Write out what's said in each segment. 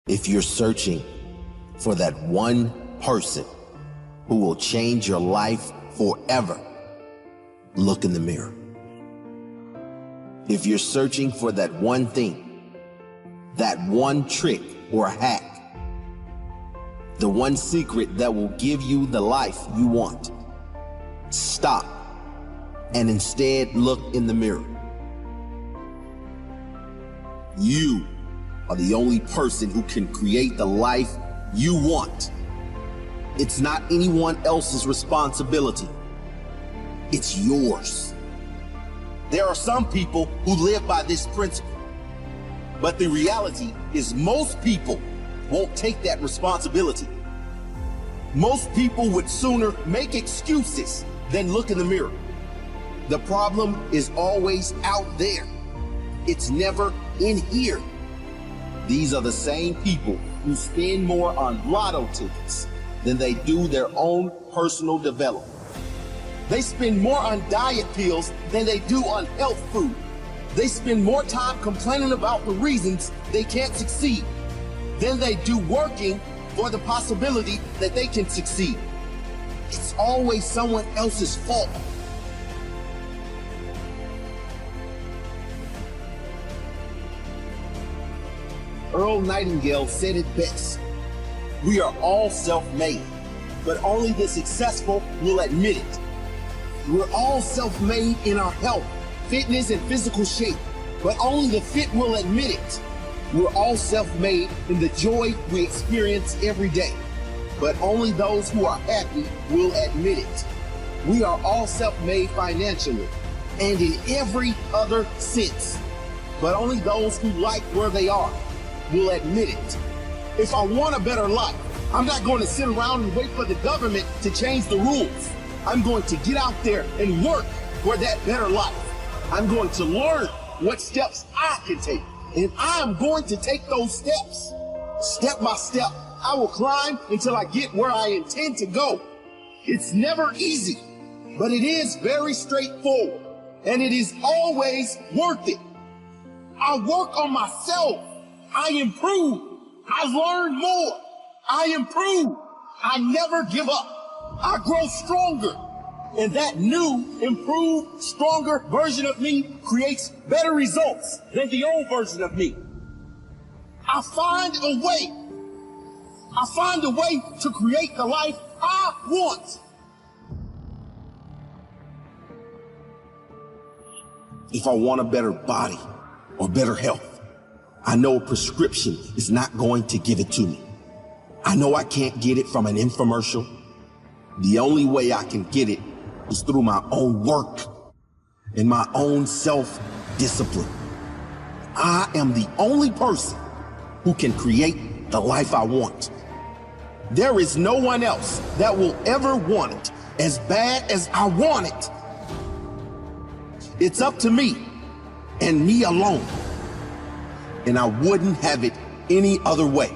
If you're searching for that one person who will change your life forever, look in the mirror. If you're searching for that one thing, that one trick or hack, the one secret that will give you the life you want, stop and instead look in the mirror. You are the only person who can create the life you want. It's not anyone else's responsibility. It's yours. There are some people who live by this principle, but the reality is most people won't take that responsibility. Most people would sooner make excuses than look in the mirror. The problem is always out there. It's never in here. These are the same people who spend more on lotto tickets than they do their own personal development. They spend more on diet pills than they do on health food. They spend more time complaining about the reasons they can't succeed than they do working for the possibility that they can succeed. It's always someone else's fault. Earl Nightingale said it best. We are all self-made, but only the successful will admit it. We're all self-made in our health, fitness, and physical shape, but only the fit will admit it. We're all self-made in the joy we experience every day, but only those who are happy will admit it. We are all self-made financially and in every other sense, but only those who like where they are will admit it. If I want a better life, I'm not going to sit around and wait for the government to change the rules. I'm going to get out there and work for that better life. I'm going to learn what steps I can take, and I'm going to take those steps. Step by step, I will climb until I get where I intend to go. It's never easy, but it is very straightforward, and it is always worth it. I work on myself. I improve. I learn more. I improve. I never give up. I grow stronger. And that new, improved, stronger version of me creates better results than the old version of me. I find a way. I find a way to create the life I want. If I want a better body or better health, I know a prescription is not going to give it to me. I know I can't get it from an infomercial. The only way I can get it is through my own work and my own self-discipline. I am the only person who can create the life I want. There is no one else that will ever want it as bad as I want it. It's up to me and me alone. And I wouldn't have it any other way.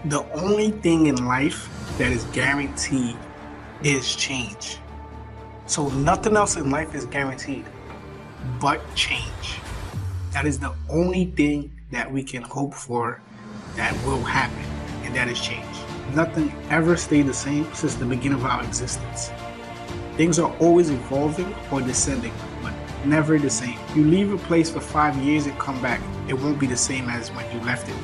The only thing in life that is guaranteed is change. So nothing else in life is guaranteed but change. That is the only thing that we can hope for that will happen, and that is change. Nothing ever stayed the same since the beginning of our existence. Things are always evolving or descending, but never the same. You leave a place for 5 years and come back, it won't be the same as when you left it.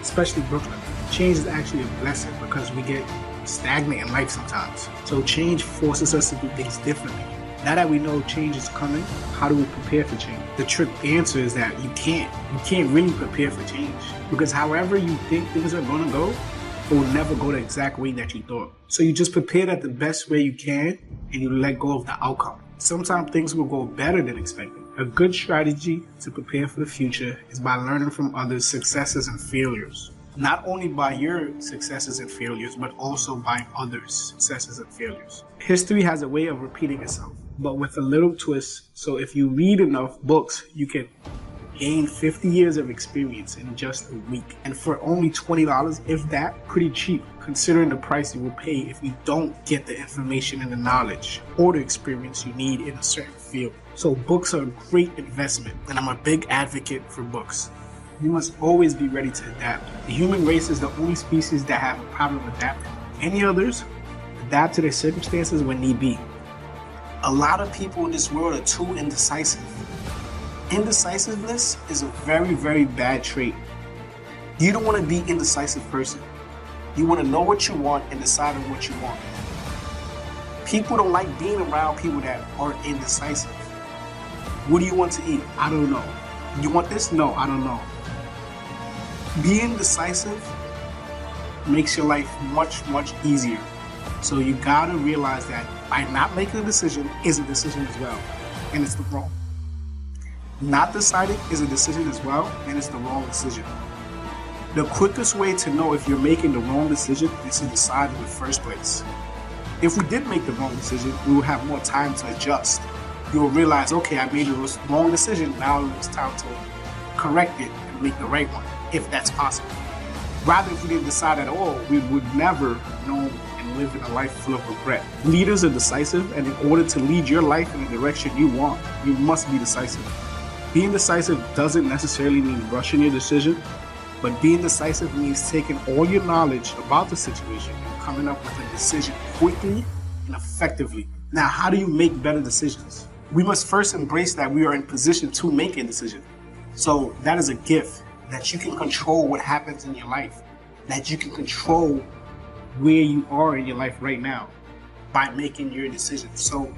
Especially Brooklyn. Change is actually a blessing because we get stagnant in life sometimes. So change forces us to do things differently. Now that we know change is coming, how do we prepare for change? The answer is that you can't really prepare for change, because however you think things are gonna go, it will never go the exact way that you thought. So you just prepare that the best way you can and you let go of the outcome. Sometimes things will go better than expected. A good strategy to prepare for the future is by learning from others' successes and failures. Not only by your successes and failures, but also by others' successes and failures. History has a way of repeating itself, but with a little twist. So if you read enough books, you can gain 50 years of experience in just a week. And for only $20, if that, pretty cheap, considering the price you will pay if you don't get the information and the knowledge or the experience you need in a certain field. So books are a great investment, and I'm a big advocate for books. We must always be ready to adapt. The human race is the only species that have a problem adapting. Any others adapt to their circumstances when need be. A lot of people in this world are too indecisive. Indecisiveness is a very, very bad trait. You don't want to be an indecisive person. You want to know what you want and decide on what you want. People don't like being around people that are indecisive. What do you want to eat? I don't know. You want this? No, I don't know. Being decisive makes your life much, much easier. So you gotta realize that by not making a decision is a decision as well, and it's the wrong. Not deciding is a decision as well, and it's the wrong decision. The quickest way to know if you're making the wrong decision is to decide in the first place. If we did make the wrong decision, we would have more time to adjust. You will realize, okay, I made the wrong decision, now it's time to correct it and make the right one, if that's possible. Rather, if we didn't decide at all, we would never know and live in a life full of regret. Leaders are decisive, and in order to lead your life in the direction you want, you must be decisive. Being decisive doesn't necessarily mean rushing your decision, but being decisive means taking all your knowledge about the situation and coming up with a decision quickly and effectively. Now, how do you make better decisions? We must first embrace that we are in position to make a decision. So that is a gift, that you can control what happens in your life, that you can control where you are in your life right now by making your decisions. So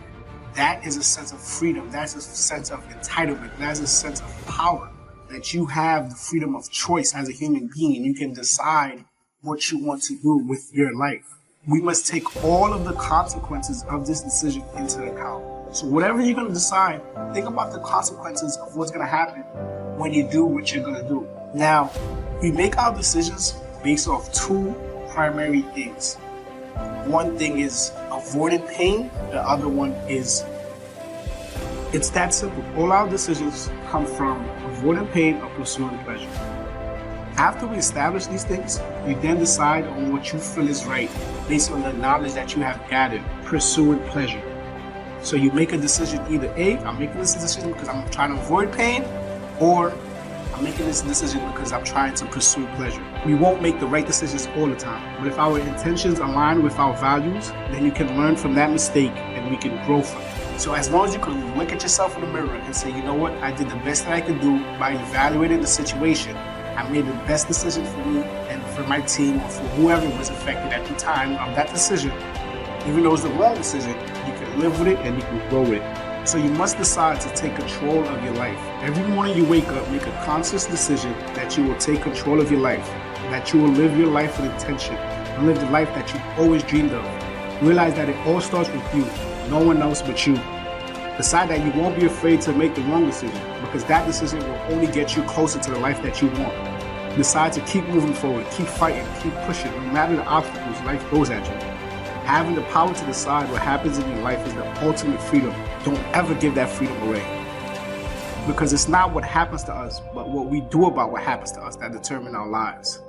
that is a sense of freedom. That's a sense of entitlement. That's a sense of power, that you have the freedom of choice as a human being, and you can decide what you want to do with your life. We must take all of the consequences of this decision into account. So whatever you're going to decide, think about the consequences of what's going to happen when you do what you're going to do. Now, we make our decisions based off two primary things. One thing is avoiding pain. The other one is, it's that simple. All our decisions come from avoiding pain or pursuing pleasure. After we establish these things, you then decide on what you feel is right based on the knowledge that you have gathered, pursuing pleasure. So you make a decision, either A, I'm making this decision because I'm trying to avoid pain, or I'm making this decision because I'm trying to pursue pleasure. We won't make the right decisions all the time, but if our intentions align with our values, then you can learn from that mistake and we can grow from it. So as long as you can look at yourself in the mirror and say, you know what, I did the best that I could do by evaluating the situation. I made the best decision for me and for my team, or for whoever was affected at the time of that decision. Even though it's the wrong decision, you can live with it and you can grow with it. So you must decide to take control of your life. Every morning you wake up, make a conscious decision that you will take control of your life, that you will live your life with intention, and live the life that you've always dreamed of. Realize that it all starts with you, no one else but you. Decide that you won't be afraid to make the wrong decision, because that decision will only get you closer to the life that you want. Decide to keep moving forward, keep fighting, keep pushing, no matter the obstacles life throws at you. Having the power to decide what happens in your life is the ultimate freedom. Don't ever give that freedom away. Because it's not what happens to us, but what we do about what happens to us that determine our lives.